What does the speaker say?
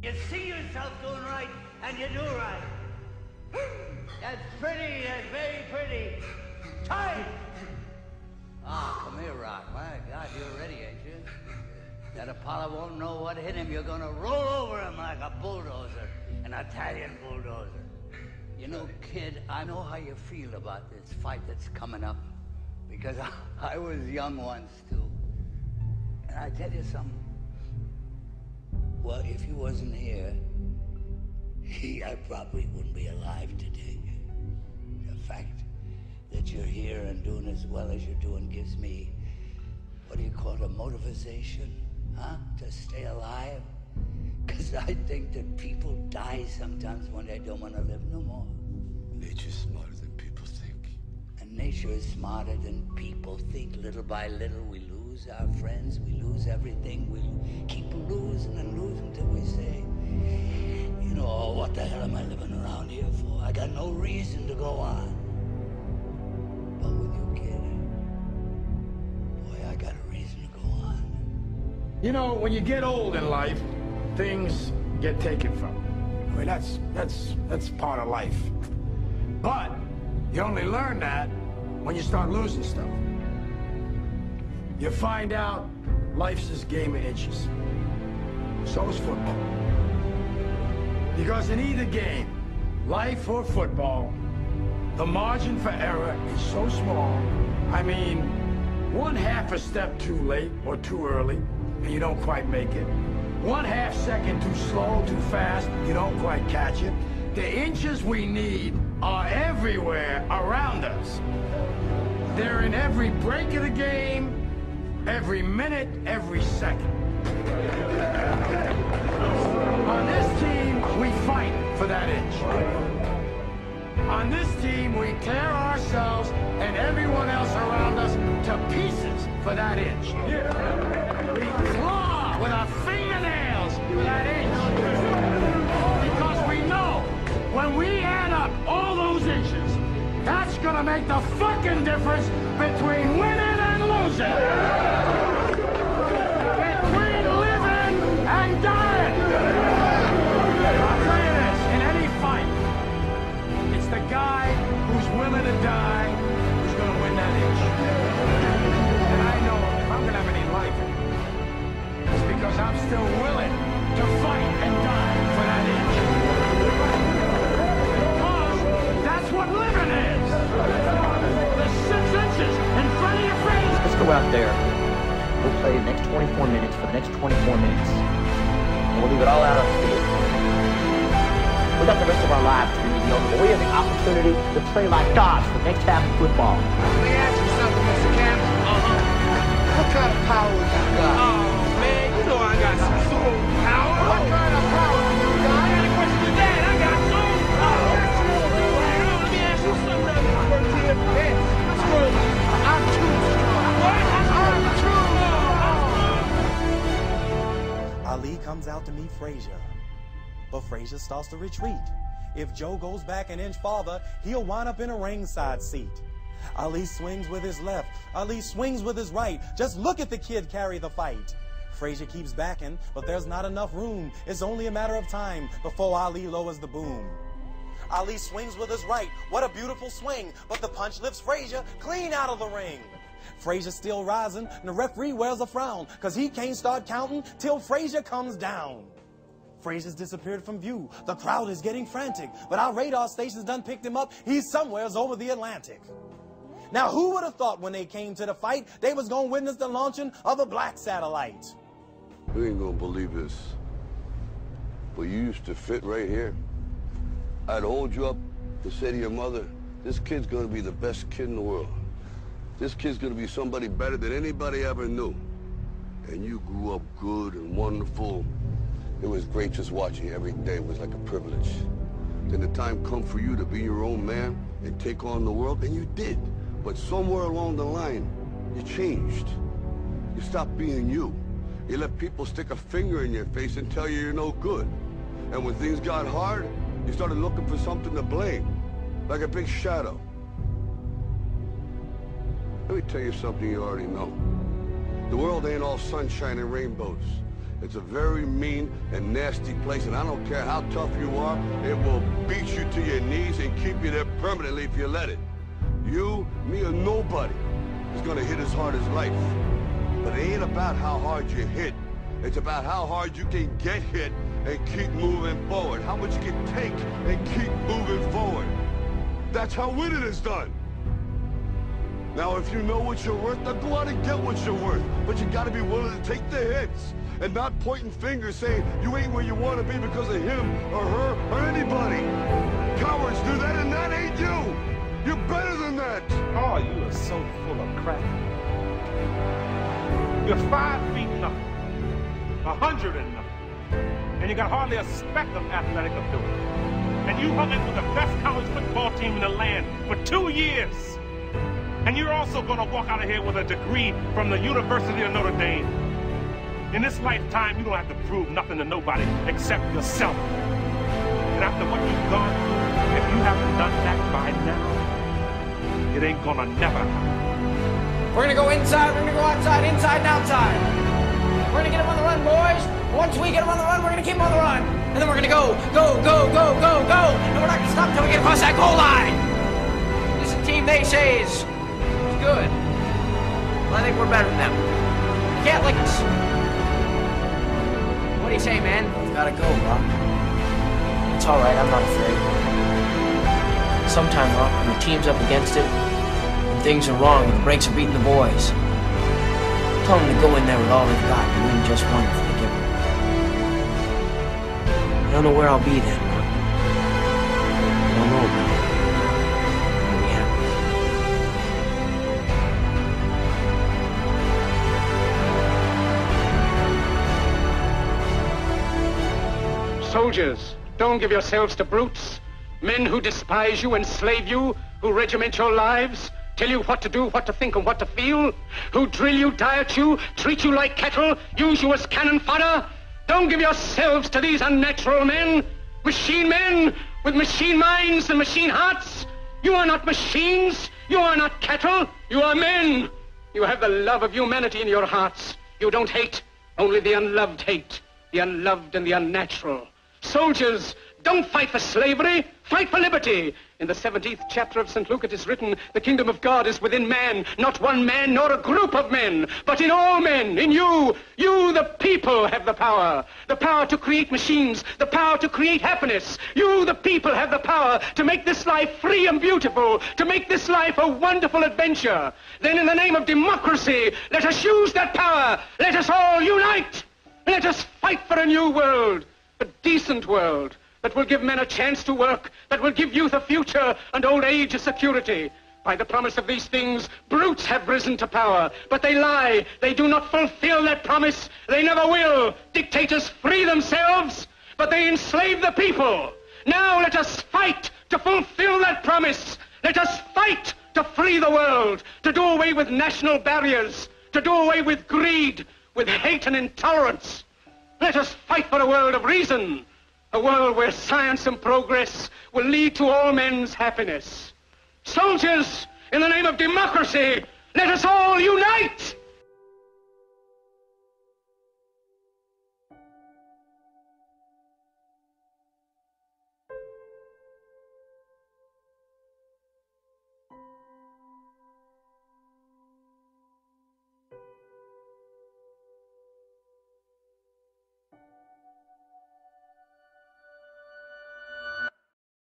You see yourself doing right, and you do right. That's pretty, that's very pretty. Time! Ah, come here, Rock. My God, you're ready, ain't you? That Apollo won't know what hit him. You're gonna roll over him like a bulldozer, an Italian bulldozer. You know, kid, I know how you feel about this fight that's coming up, because I was young once, too. And I tell you something. Well, if you wasn't here, I probably wouldn't be alive today. The fact that you're here and doing as well as you're doing gives me, what do you call it, a motivation, huh? To stay alive. Because I think that people die sometimes when they don't want to live no more. Nature's smarter than people think. And nature is smarter than people think. Little by little, we lose our friends, we lose everything. We keep losing and losing till we say, you know, oh, what the hell am I living around here for? I got no reason to go on. But with you, kid, boy, I got a reason to go on. You know, when you get old in life, things get taken from you. I mean, that's part of life. But you only learn that when you start losing stuff. You find out life's this game of inches. So is football. Because in either game, life or football, the margin for error is so small. I mean, one half a step too late or too early, and you don't quite make it. 1/2 second too slow, too fast, you don't quite catch it. The inches we need are everywhere around us. They're in every break of the game, every minute, every second. On this team, we fight for that inch. On this team, we tear ourselves and everyone else around us to pieces for that inch. We claw with our fingernails for that inch. Because we know when we add up all those inches, that's gonna make the fucking difference between winning and losing. Between living and dying. I'll tell you this, in any fight, it's the guy who's willing to die who's gonna win that inch. And I know if I'm gonna have any life in me, it's because I'm still willing to fight and die for that inch. Because that's what living is. The 6 inches in front of your face. Let's go out there. We'll play the next 24 minutes for the next 24 minutes. And we'll leave it all out on the field. We got the rest of our lives to be young, but we have the opportunity to play like gods for the next half of football. Let me ask you something, Mr. Campbell. What kind of power you got? Oh, man, you know I got some soul power. What kind of power you got? I got a question to that. I got soul power. Let me ask you something that works here. Yes, strong. I'm too strong. What? I'm too strong. Ali comes out to meet Frazier, but Frazier starts to retreat. If Joe goes back an inch farther, he'll wind up in a ringside seat. Ali swings with his left. Ali swings with his right. Just look at the kid carry the fight. Frazier keeps backing, but there's not enough room. It's only a matter of time before Ali lowers the boom. Ali swings with his right. What a beautiful swing, but the punch lifts Frazier clean out of the ring. Frazier's still rising, and the referee wears a frown, because he can't start counting till Frazier comes down. Frazier's disappeared from view. The crowd is getting frantic, but our radar stations done picked him up. He's somewheres over the Atlantic. Now, who would have thought when they came to the fight, they was going to witness the launching of a black satellite? You ain't gonna believe this, but you used to fit right here. I'd hold you up to say to your mother, this kid's gonna be the best kid in the world. This kid's gonna be somebody better than anybody ever knew. And you grew up good and wonderful. It was great just watching you every day. It was like a privilege. Then the time come for you to be your own man and take on the world, and you did. But somewhere along the line, you changed. You stopped being you. You let people stick a finger in your face and tell you you're no good. And when things got hard, you started looking for something to blame, like a big shadow. Let me tell you something you already know. The world ain't all sunshine and rainbows. It's a very mean and nasty place, and I don't care how tough you are, it will beat you to your knees and keep you there permanently if you let it. You, me, or nobody is gonna hit as hard as life. But it ain't about how hard you hit. It's about how hard you can get hit and keep moving forward. How much you can take and keep moving forward. That's how winning is done. Now, if you know what you're worth, now go out and get what you're worth. But you gotta be willing to take the hits and not pointing fingers saying you ain't where you want to be because of him or her or anybody. Cowards do that, and that ain't you. You're better than that. Oh, you are so full of crap. You're 5 feet nothing, 100 and nothing, and you got hardly a speck of athletic ability. And you hung in with the best college football team in the land for 2 years. And you're also gonna walk out of here with a degree from the University of Notre Dame. In this lifetime, you don't have to prove nothing to nobody except yourself. And after what you've gone through, if you haven't done that by now, it ain't gonna never happen. We're gonna go inside, we're gonna go outside, inside and outside. We're gonna get them on the run, boys. Once we get them on the run, we're gonna keep them on the run. And then we're gonna go. And we're not gonna stop until we get across that goal line. This is a team they say is good. Well, I think we're better than them. You can't lick us. What do you say, man? Gotta go, Rock. It's alright, I'm not afraid. Sometime, Rock, when the team's up against it, when things are wrong and the brakes are beating the boys, tell them to go in there with all they've got and win just one for the giver. I don't know where I'll be then, Rock. I don't know about it. I'll be happy. Soldiers, don't give yourselves to brutes. Men who despise you, enslave you, who regiment your lives, tell you what to do, what to think, and what to feel, who drill you, diet you, treat you like cattle, use you as cannon fodder. Don't give yourselves to these unnatural men with machine minds and machine hearts. You are not machines. You are not cattle. You are men. You have the love of humanity in your hearts. You don't hate. Only the unloved hate. The unloved and the unnatural. Soldiers, don't fight for slavery. Fight for liberty. In the 17th chapter of St. Luke it is written, the kingdom of God is within man, not one man nor a group of men, but in all men, in you. You, the people, have the power to create machines, the power to create happiness. You, the people, have the power to make this life free and beautiful, to make this life a wonderful adventure. Then in the name of democracy, let us use that power. Let us all unite. Let us fight for a new world, a decent world, that will give men a chance to work, that will give youth a future and old age a security. By the promise of these things, brutes have risen to power, but they lie. They do not fulfill that promise. They never will. Dictators free themselves, but they enslave the people. Now let us fight to fulfill that promise. Let us fight to free the world, to do away with national barriers, to do away with greed, with hate and intolerance. Let us fight for a world of reason, a world where science and progress will lead to all men's happiness. Soldiers, in the name of democracy, let us all unite!